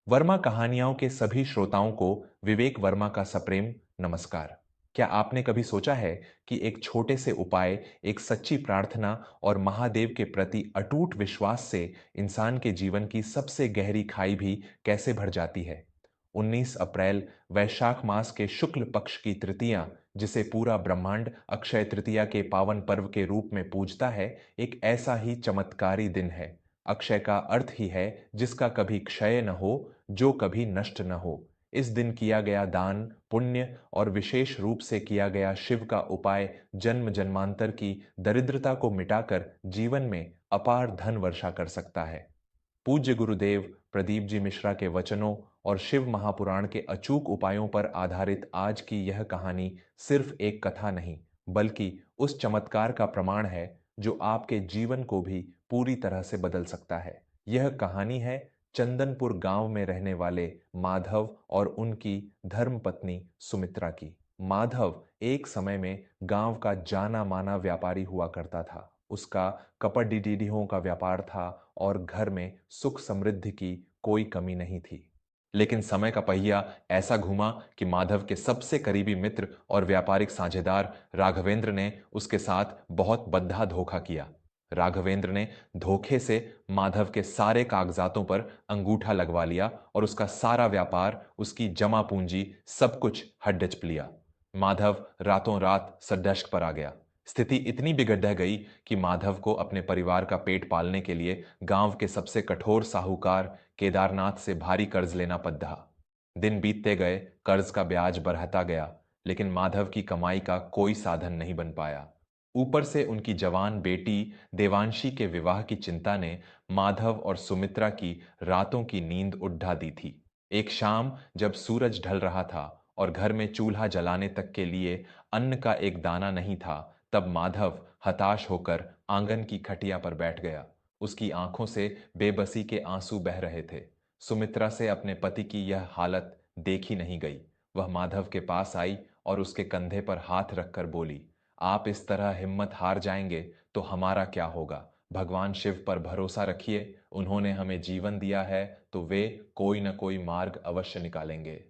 वर्मा कहानियों के सभी श्रोताओं को विवेक वर्मा का सप्रेम नमस्कार। क्या आपने कभी सोचा है कि एक छोटे से उपाय, एक सच्ची प्रार्थना और महादेव के प्रति अटूट विश्वास से इंसान के जीवन की सबसे गहरी खाई भी कैसे भर जाती है? 19 अप्रैल वैशाख मास के शुक्ल पक्ष की तृतीया, जिसे पूरा ब्रह्मांड अक्षय तृतीया के पावन पर्व के रूप में पूजता है, एक ऐसा ही चमत्कारी दिन है। अक्षय का अर्थ ही है जिसका कभी क्षय न हो, जो कभी नष्ट न हो। इस दिन किया गया दान, पुण्य और विशेष रूप से किया गया शिव का उपाय जन्म जन्मांतर की दरिद्रता को मिटाकर जीवन में अपार धन वर्षा कर सकता है। पूज्य गुरुदेव प्रदीप जी मिश्रा के वचनों और शिव महापुराण के अचूक उपायों पर आधारित आज की यह कहानी सिर्फ एक कथा नहीं, बल्कि उस चमत्कार का प्रमाण है जो आपके जीवन को भी पूरी तरह से बदल सकता है। यह कहानी है चंदनपुर गांव में रहने वाले माधव और उनकी धर्मपत्नी सुमित्रा की। माधव एक समय में गांव का जाना माना व्यापारी हुआ करता था। उसका कपड़िडीडियों का व्यापार था और घर में सुख समृद्धि की कोई कमी नहीं थी। लेकिन समय का पहिया ऐसा घूमा कि माधव के सबसे करीबी मित्र और व्यापारिक साझेदार राघवेंद्र ने उसके साथ बहुत बद्धा धोखा किया। राघवेंद्र ने धोखे से माधव के सारे कागजातों पर अंगूठा लगवा लिया और उसका सारा व्यापार, उसकी जमा पूंजी, सब कुछ हड्डच लिया। माधव रातों रात सड्डश्क पर आ गया। स्थिति इतनी बिगड़ गई कि माधव को अपने परिवार का पेट पालने के लिए गांव के सबसे कठोर साहूकार केदारनाथ से भारी कर्ज लेना पड़ा। दिन बीतते गए, कर्ज का ब्याज बढ़ता गया, लेकिन माधव की कमाई का कोई साधन नहीं बन पाया। ऊपर से उनकी जवान बेटी देवांशी के विवाह की चिंता ने माधव और सुमित्रा की रातों की नींद उड़ा दी थी। एक शाम जब सूरज ढल रहा था और घर में चूल्हा जलाने तक के लिए अन्न का एक दाना नहीं था, तब माधव हताश होकर आंगन की खटिया पर बैठ गया। उसकी आंखों से बेबसी के आंसू बह रहे थे। सुमित्रा से अपने पति की यह हालत देखी नहीं गई। वह माधव के पास आई और उसके कंधे पर हाथ रखकर बोली, आप इस तरह हिम्मत हार जाएंगे तो हमारा क्या होगा? भगवान शिव पर भरोसा रखिए, उन्होंने हमें जीवन दिया है तो वे कोई न कोई मार्ग अवश्य निकालेंगे।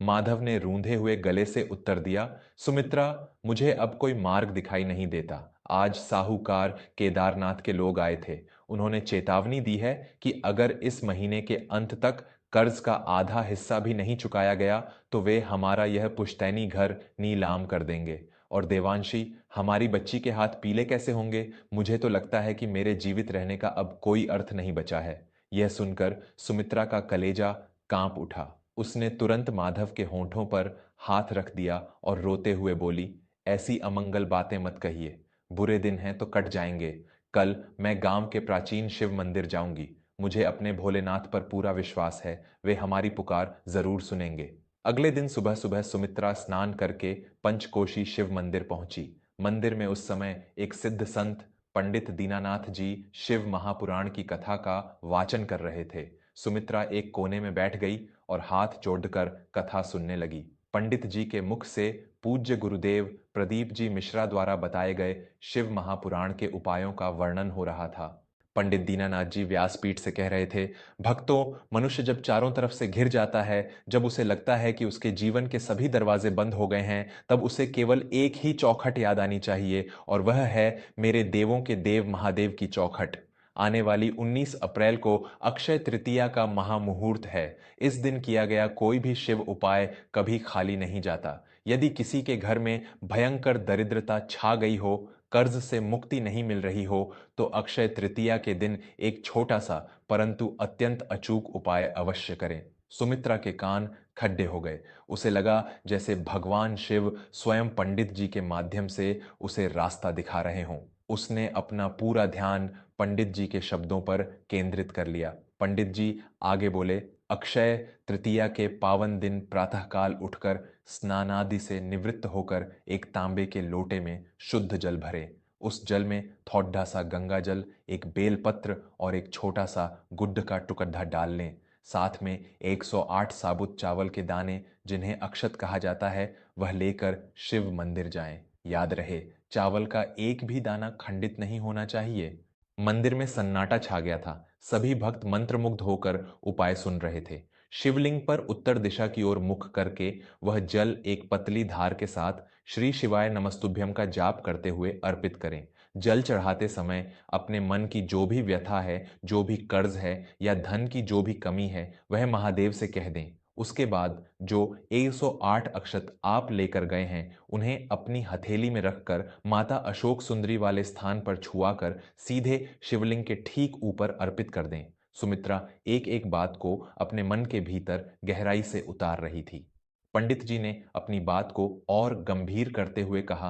माधव ने रूंधे हुए गले से उत्तर दिया, सुमित्रा, मुझे अब कोई मार्ग दिखाई नहीं देता। आज साहूकार केदारनाथ के लोग आए थे। उन्होंने चेतावनी दी है कि अगर इस महीने के अंत तक कर्ज का आधा हिस्सा भी नहीं चुकाया गया तो वे हमारा यह पुश्तैनी घर नीलाम कर देंगे। और देवांशी, हमारी बच्ची के हाथ पीले कैसे होंगे? मुझे तो लगता है कि मेरे जीवित रहने का अब कोई अर्थ नहीं बचा है। यह सुनकर सुमित्रा का कलेजा कांप उठा। उसने तुरंत माधव के होंठों पर हाथ रख दिया और रोते हुए बोली, ऐसी अमंगल बातें मत कहिए। बुरे दिन हैं तो कट जाएंगे। कल मैं गांव के प्राचीन शिव मंदिर जाऊंगी। मुझे अपने भोलेनाथ पर पूरा विश्वास है, वे हमारी पुकार जरूर सुनेंगे। अगले दिन सुबह सुबह सुमित्रा स्नान करके पंचकोशी शिव मंदिर पहुंची। मंदिर में उस समय एक सिद्ध संत पंडित दीनानाथ जी शिव महापुराण की कथा का वाचन कर रहे थे। सुमित्रा एक कोने में बैठ गई और हाथ जोड़कर कथा सुनने लगी। पंडित जी के मुख से पूज्य गुरुदेव प्रदीप जी मिश्रा द्वारा बताए गए शिव महापुराण के उपायों का वर्णन हो रहा था। पंडित दीनानाथ जी व्यासपीठ से कह रहे थे, भक्तों, मनुष्य जब चारों तरफ से घिर जाता है, जब उसे लगता है कि उसके जीवन के सभी दरवाजे बंद हो गए हैं, तब उसे केवल एक ही चौखट याद आनी चाहिए, और वह है मेरे देवों के देव महादेव की चौखट। आने वाली 19 अप्रैल को अक्षय तृतीया का महामुहूर्त है। इस दिन किया गया कोई भी शिव उपाय कभी खाली नहीं जाता। यदि किसी के घर में भयंकर दरिद्रता छा गई हो, कर्ज से मुक्ति नहीं मिल रही हो, तो अक्षय तृतीया के दिन एक छोटा सा परंतु अत्यंत अचूक उपाय अवश्य करें। सुमित्रा के कान खड्डे हो गए। उसे लगा जैसे भगवान शिव स्वयं पंडित जी के माध्यम से उसे रास्ता दिखा रहे हों। उसने अपना पूरा ध्यान पंडित जी के शब्दों पर केंद्रित कर लिया। पंडित जी आगे बोले, अक्षय तृतीया के पावन दिन प्रातःकाल उठकर स्नानादि से निवृत्त होकर एक तांबे के लोटे में शुद्ध जल भरे। उस जल में थोड़ा सा गंगा जल, एक बेलपत्र और एक छोटा सा गुड्ड का टुकड़ा डाल लें। साथ में 108 साबुत चावल के दाने, जिन्हें अक्षत कहा जाता है, वह लेकर शिव मंदिर जाएं। याद रहे, चावल का एक भी दाना खंडित नहीं होना चाहिए। मंदिर में सन्नाटा छा गया था। सभी भक्त मंत्रमुग्ध होकर उपाय सुन रहे थे। शिवलिंग पर उत्तर दिशा की ओर मुख करके वह जल एक पतली धार के साथ श्री शिवाय नमस्तुभ्यम का जाप करते हुए अर्पित करें। जल चढ़ाते समय अपने मन की जो भी व्यथा है, जो भी कर्ज है या धन की जो भी कमी है, वह महादेव से कह दें। उसके बाद जो 108 अक्षत आप लेकर गए हैं, उन्हें अपनी हथेली में रखकर माता अशोक सुंदरी वाले स्थान पर छुआकर सीधे शिवलिंग के ठीक ऊपर अर्पित कर दें। सुमित्रा एक एक बात को अपने मन के भीतर गहराई से उतार रही थी। पंडित जी ने अपनी बात को और गंभीर करते हुए कहा,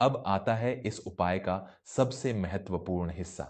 अब आता है इस उपाय का सबसे महत्वपूर्ण हिस्सा।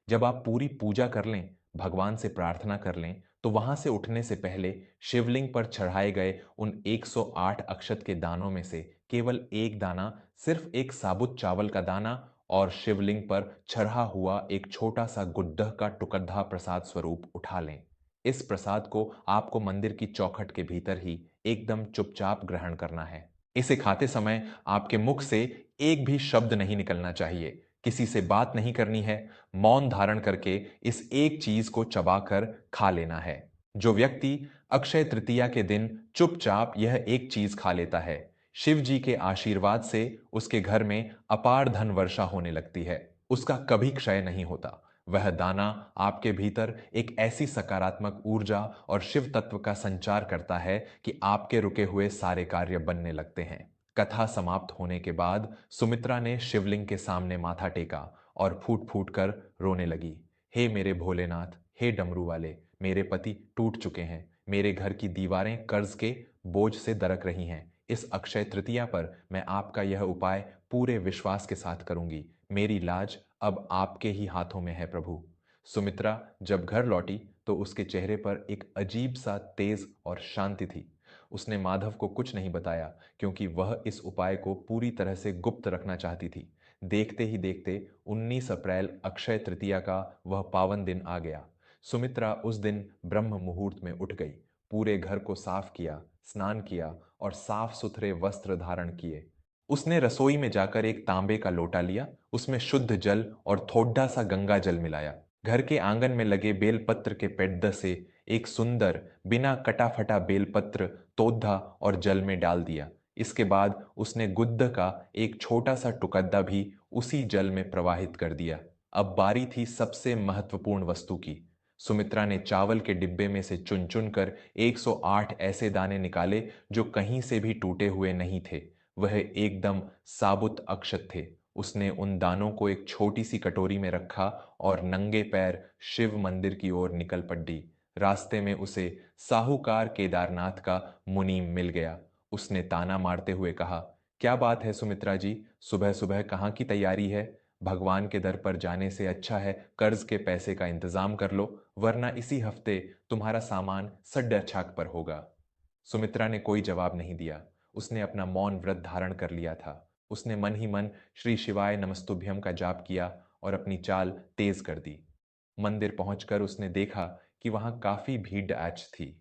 जब आप पूरी पूजा कर लें, भगवान से प्रार्थना कर लें, तो वहां से उठने से पहले शिवलिंग पर चढ़ाए गए उन 108 अक्षत के दानों में से केवल एक दाना, सिर्फ एक साबुत चावल का दाना और शिवलिंग पर चढ़ा हुआ एक छोटा सा गुड्डह का टुकड़ा प्रसाद स्वरूप उठा लें। इस प्रसाद को आपको मंदिर की चौखट के भीतर ही एकदम चुपचाप ग्रहण करना है। इसे खाते समय आपके मुख से एक भी शब्द नहीं निकलना चाहिए, किसी से बात नहीं करनी है। मौन धारण करके इस एक चीज को चबाकर खा लेना है। जो व्यक्ति अक्षय तृतीया के दिन चुपचाप यह एक चीज खा लेता है, शिव जी के आशीर्वाद से उसके घर में अपार धन वर्षा होने लगती है। उसका कभी क्षय नहीं होता। वह दाना आपके भीतर एक ऐसी सकारात्मक ऊर्जा और शिव तत्व का संचार करता है कि आपके रुके हुए सारे कार्य बनने लगते हैं। कथा समाप्त होने के बाद सुमित्रा ने शिवलिंग के सामने माथा टेका और फूट फूट कर रोने लगी। हे मेरे भोलेनाथ, हे डमरू वाले, मेरे पति टूट चुके हैं। मेरे घर की दीवारें कर्ज के बोझ से दरक रही हैं। इस अक्षय तृतीया पर मैं आपका यह उपाय पूरे विश्वास के साथ करूंगी। मेरी लाज अब आपके ही हाथों में है प्रभु। सुमित्रा जब घर लौटी तो उसके चेहरे पर एक अजीब सा तेज और शांति थी। उसने माधव को कुछ नहीं बताया, क्योंकि वह इस उपाय को पूरी तरह से गुप्त रखना चाहती थी। देखते ही देखते 19 अप्रैल अक्षय तृतीया का वह पावन दिन आ गया। सुमित्रा उस दिन ब्रह्म मुहूर्त में उठ गई, पूरे घर को साफ किया, स्नान किया और साफ सुथरे वस्त्र धारण किए। उसने रसोई में जाकर एक तांबे का लोटा लिया, उसमें शुद्ध जल और थोड़ा सा गंगा जल मिलाया। घर के आंगन में लगे बेलपत्र के पेड्ड से एक सुंदर बिना कटा फटा बेलपत्र तोधा और जल में डाल दिया। इसके बाद उसने गुद्द का एक छोटा सा टुकड़ा भी उसी जल में प्रवाहित कर दिया। अब बारी थी सबसे महत्वपूर्ण वस्तु की। सुमित्रा ने चावल के डिब्बे में से चुन चुन कर 108 ऐसे दाने निकाले जो कहीं से भी टूटे हुए नहीं थे। वह एकदम साबुत अक्षत थे। उसने उन दानों को एक छोटी सी कटोरी में रखा और नंगे पैर शिव मंदिर की ओर निकल पड़ी। रास्ते में उसे साहूकार केदारनाथ का मुनीम मिल गया। उसने ताना मारते हुए कहा, क्या बात है सुमित्रा जी, सुबह सुबह कहाँ की तैयारी है? भगवान के दर पर जाने से अच्छा है कर्ज के पैसे का इंतजाम कर लो, वरना इसी हफ्ते तुम्हारा सामान सड्डा छाक पर होगा। सुमित्रा ने कोई जवाब नहीं दिया। उसने अपना मौन व्रत धारण कर लिया था। उसने मन ही मन श्री शिवाय नमस्तुभ्यम का जाप किया और अपनी चाल तेज कर दी। मंदिर पहुंचकर उसने देखा कि वहां काफी भीड़ आज थी।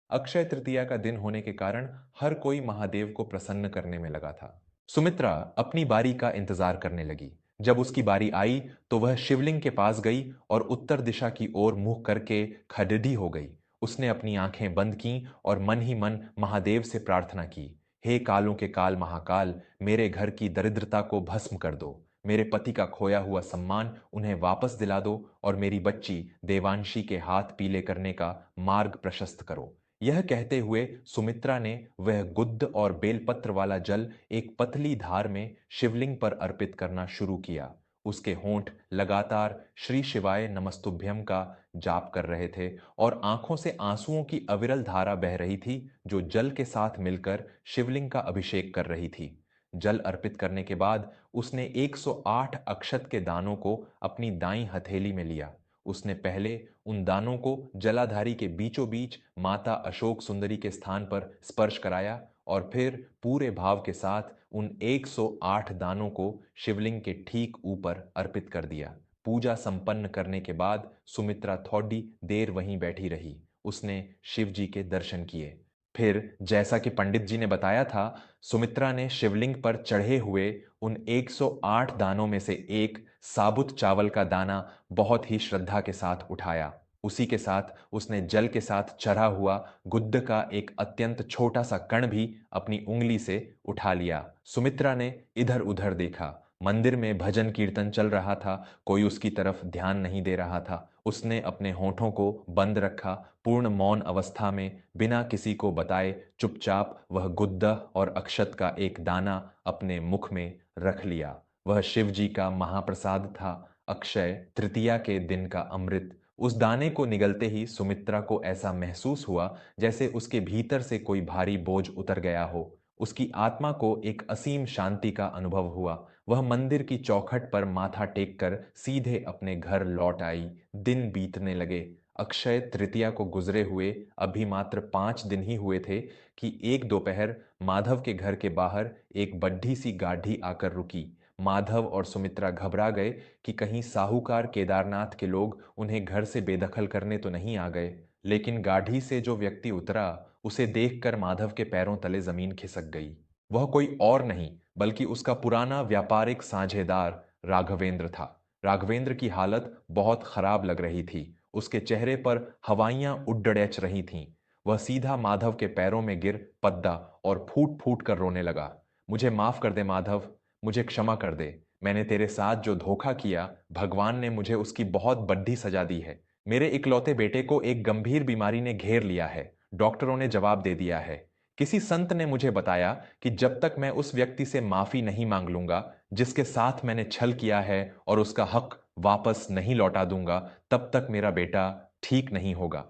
अक्षय तृतीया का दिन होने के कारण हर कोई महादेव को प्रसन्न करने में लगा था। सुमित्रा अपनी बारी का इंतजार करने लगी। जब उसकी बारी आई तो वह शिवलिंग के पास गई और उत्तर दिशा की ओर मुंह करके खड़िडी हो गई। उसने अपनी आंखें बंद की और मन ही मन महादेव से प्रार्थना की, हे कालों के काल महाकाल, मेरे घर की दरिद्रता को भस्म कर दो। मेरे पति का खोया हुआ सम्मान उन्हें वापस दिला दो और मेरी बच्ची देवांशी के हाथ पीले करने का मार्ग प्रशस्त करो। यह कहते हुए सुमित्रा ने वह गुद्द और बेलपत्र वाला जल एक पतली धार में शिवलिंग पर अर्पित करना शुरू किया। उसके होंठ लगातार श्री शिवाय नमस्तुभ्यम का जाप कर रहे थे और आंखों से आंसुओं की अविरल धारा बह रही थी, जो जल के साथ मिलकर शिवलिंग का अभिषेक कर रही थी। जल अर्पित करने के बाद उसने 108 अक्षत के दानों को अपनी दाईं हथेली में लिया। उसने पहले उन दानों को जलाधारी के बीचों बीच माता अशोक सुंदरी के स्थान पर स्पर्श कराया और फिर पूरे भाव के साथ उन 108 दानों को शिवलिंग के ठीक ऊपर अर्पित कर दिया। पूजा संपन्न करने के बाद सुमित्रा थोड़ी देर वहीं बैठी रही। उसने शिव जी के दर्शन किए। फिर जैसा कि पंडित जी ने बताया था, सुमित्रा ने शिवलिंग पर चढ़े हुए उन 108 दानों में से एक साबुत चावल का दाना बहुत ही श्रद्धा के साथ उठाया। उसी के साथ उसने जल के साथ चढ़ा हुआ गुद्द का एक अत्यंत छोटा सा कण भी अपनी उंगली से उठा लिया। सुमित्रा ने इधर उधर देखा। मंदिर में भजन कीर्तन चल रहा था, कोई उसकी तरफ ध्यान नहीं दे रहा था। उसने अपने होठों को बंद रखा, पूर्ण मौन अवस्था में बिना किसी को बताए चुपचाप वह गुद्दा और अक्षत का एक दाना अपने मुख में रख लिया। वह शिव जी का महाप्रसाद था, अक्षय तृतीया के दिन का अमृत। उस दाने को निगलते ही सुमित्रा को ऐसा महसूस हुआ जैसे उसके भीतर से कोई भारी बोझ उतर गया हो। उसकी आत्मा को एक असीम शांति का अनुभव हुआ। वह मंदिर की चौखट पर माथा टेक कर सीधे अपने घर लौट आई। दिन बीतने लगे। अक्षय तृतीया को गुजरे हुए अभी मात्र 5 दिन ही हुए थे कि एक दोपहर माधव के घर के बाहर एक बड्ढी सी गाढ़ी आकर रुकी। माधव और सुमित्रा घबरा गए कि कहीं साहूकार केदारनाथ के लोग उन्हें घर से बेदखल करने तो नहीं आ गए। लेकिन गाढ़ी से जो व्यक्ति उतरा, उसे देखकर माधव के पैरों तले जमीन खिसक गई। वह कोई और नहीं बल्कि उसका पुराना व्यापारिक साझेदार राघवेंद्र था। राघवेंद्र की हालत बहुत खराब लग रही थी। उसके चेहरे पर हवाइयां उड्डड़ेच रही थीं। वह सीधा माधव के पैरों में गिर पद्दा और फूट फूट कर रोने लगा। मुझे माफ कर दे माधव, मुझे क्षमा कर दे। मैंने तेरे साथ जो धोखा किया, भगवान ने मुझे उसकी बहुत बड्डी सजा दी है। मेरे इकलौते बेटे को एक गंभीर बीमारी ने घेर लिया है, डॉक्टरों ने जवाब दे दिया है। किसी संत ने मुझे बताया कि जब तक मैं उस व्यक्ति से माफी नहीं मांग लूंगा जिसके साथ मैंने छल किया है और उसका हक वापस नहीं लौटा दूंगा, तब तक मेरा बेटा ठीक नहीं होगा।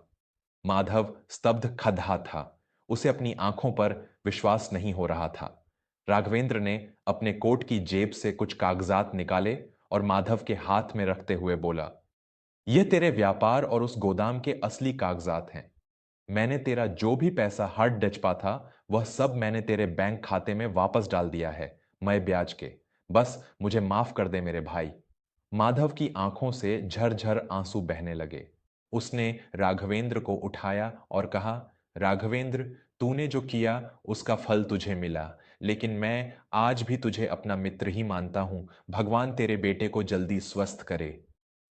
माधव स्तब्ध खदहा था। उसे अपनी आंखों पर विश्वास नहीं हो रहा था। राघवेंद्र ने अपने कोट की जेब से कुछ कागजात निकाले और माधव के हाथ में रखते हुए बोला, यह तेरे व्यापार और उस गोदाम के असली कागजात हैं। मैंने तेरा जो भी पैसा हर डचपा था, वह सब मैंने तेरे बैंक खाते में वापस डाल दिया है, मैं ब्याज के। बस मुझे माफ कर दे मेरे भाई। माधव की आंखों से झरझर आंसू बहने लगे। उसने राघवेंद्र को उठाया और कहा, राघवेंद्र, तूने जो किया उसका फल तुझे मिला, लेकिन मैं आज भी तुझे अपना मित्र ही मानता हूं। भगवान तेरे बेटे को जल्दी स्वस्थ करे।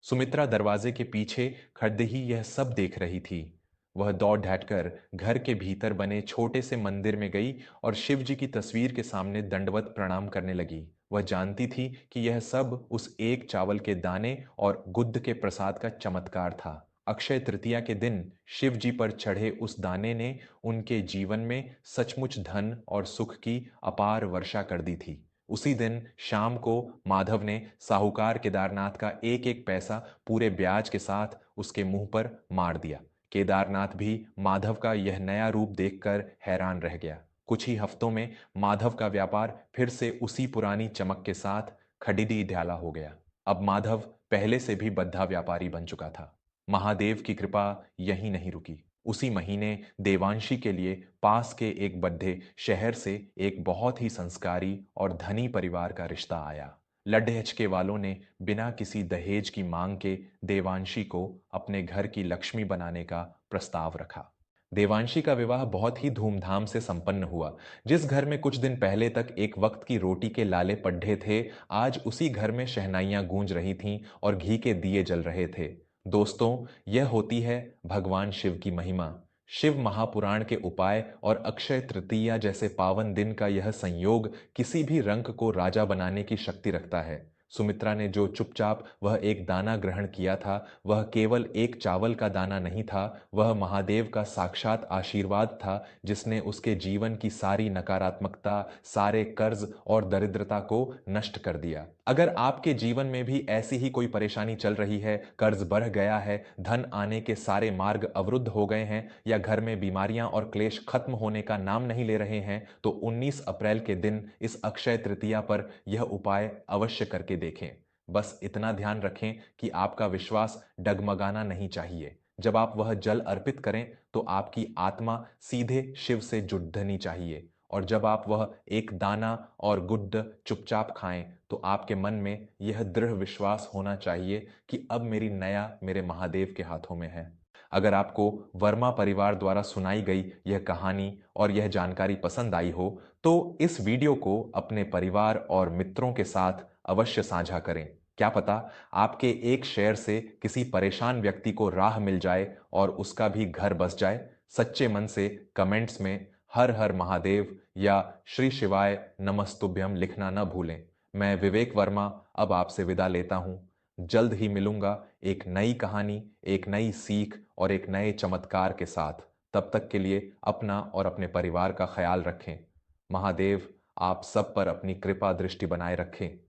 सुमित्रा दरवाजे के पीछे खड़े ही यह सब देख रही थी। वह दौड़ ढाटकर घर के भीतर बने छोटे से मंदिर में गई और शिव जी की तस्वीर के सामने दंडवत प्रणाम करने लगी। वह जानती थी कि यह सब उस एक चावल के दाने और गुद्द के प्रसाद का चमत्कार था। अक्षय तृतीया के दिन शिव जी पर चढ़े उस दाने ने उनके जीवन में सचमुच धन और सुख की अपार वर्षा कर दी थी। उसी दिन शाम को माधव ने साहूकार केदारनाथ का एक एक पैसा पूरे ब्याज के साथ उसके मुंह पर मार दिया। केदारनाथ भी माधव का यह नया रूप देखकर हैरान रह गया। कुछ ही हफ्तों में माधव का व्यापार फिर से उसी पुरानी चमक के साथ खडिदी ढाला हो गया। अब माधव पहले से भी बद्धा व्यापारी बन चुका था। महादेव की कृपा यहीं नहीं रुकी। उसी महीने देवांशी के लिए पास के एक बड्ढे शहर से एक बहुत ही संस्कारी और धनी परिवार का रिश्ता आया। लड्ढे हचके वालों ने बिना किसी दहेज की मांग के देवांशी को अपने घर की लक्ष्मी बनाने का प्रस्ताव रखा। देवांशी का विवाह बहुत ही धूमधाम से संपन्न हुआ। जिस घर में कुछ दिन पहले तक एक वक्त की रोटी के लाले पड्ढे थे, आज उसी घर में शहनाइयां गूंज रही थीं और घी के दिए जल रहे थे। दोस्तों, यह होती है भगवान शिव की महिमा। शिव महापुराण के उपाय और अक्षय तृतीया जैसे पावन दिन का यह संयोग किसी भी रंक को राजा बनाने की शक्ति रखता है। सुमित्रा ने जो चुपचाप वह एक दाना ग्रहण किया था, वह केवल एक चावल का दाना नहीं था, वह महादेव का साक्षात आशीर्वाद था जिसने उसके जीवन की सारी नकारात्मकता, सारे कर्ज और दरिद्रता को नष्ट कर दिया। अगर आपके जीवन में भी ऐसी ही कोई परेशानी चल रही है, कर्ज बढ़ गया है, धन आने के सारे मार्ग अवरुद्ध हो गए हैं या घर में बीमारियां और क्लेश खत्म होने का नाम नहीं ले रहे हैं, तो 19 अप्रैल के दिन इस अक्षय तृतीया पर यह उपाय अवश्य करके देखें। बस इतना ध्यान रखें कि आपका विश्वास डगमगाना नहीं चाहिए। जब आप वह जल अर्पित करें तो आपकी आत्मा सीधे शिव से जुड़नी चाहिए, और जब आप वह एक दाना और गुड्ड चुपचाप खाएं तो आपके मन में यह दृढ़ विश्वास होना चाहिए कि अब मेरी नया मेरे महादेव के हाथों में है। अगर आपको वर्मा परिवार द्वारा सुनाई गई यह कहानी और यह जानकारी पसंद आई हो, तो इस वीडियो को अपने परिवार और मित्रों के साथ अवश्य साझा करें। क्या पता आपके एक शेयर से किसी परेशान व्यक्ति को राह मिल जाए और उसका भी घर बस जाए। सच्चे मन से कमेंट्स में हर हर महादेव या श्री शिवाय नमस्तुभ्यम लिखना न भूलें। मैं विवेक वर्मा अब आपसे विदा लेता हूं। जल्द ही मिलूंगा एक नई कहानी, एक नई सीख और एक नए चमत्कार के साथ। तब तक के लिए अपना और अपने परिवार का ख्याल रखें। महादेव आप सब पर अपनी कृपा दृष्टि बनाए रखें।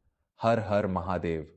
हर हर महादेव।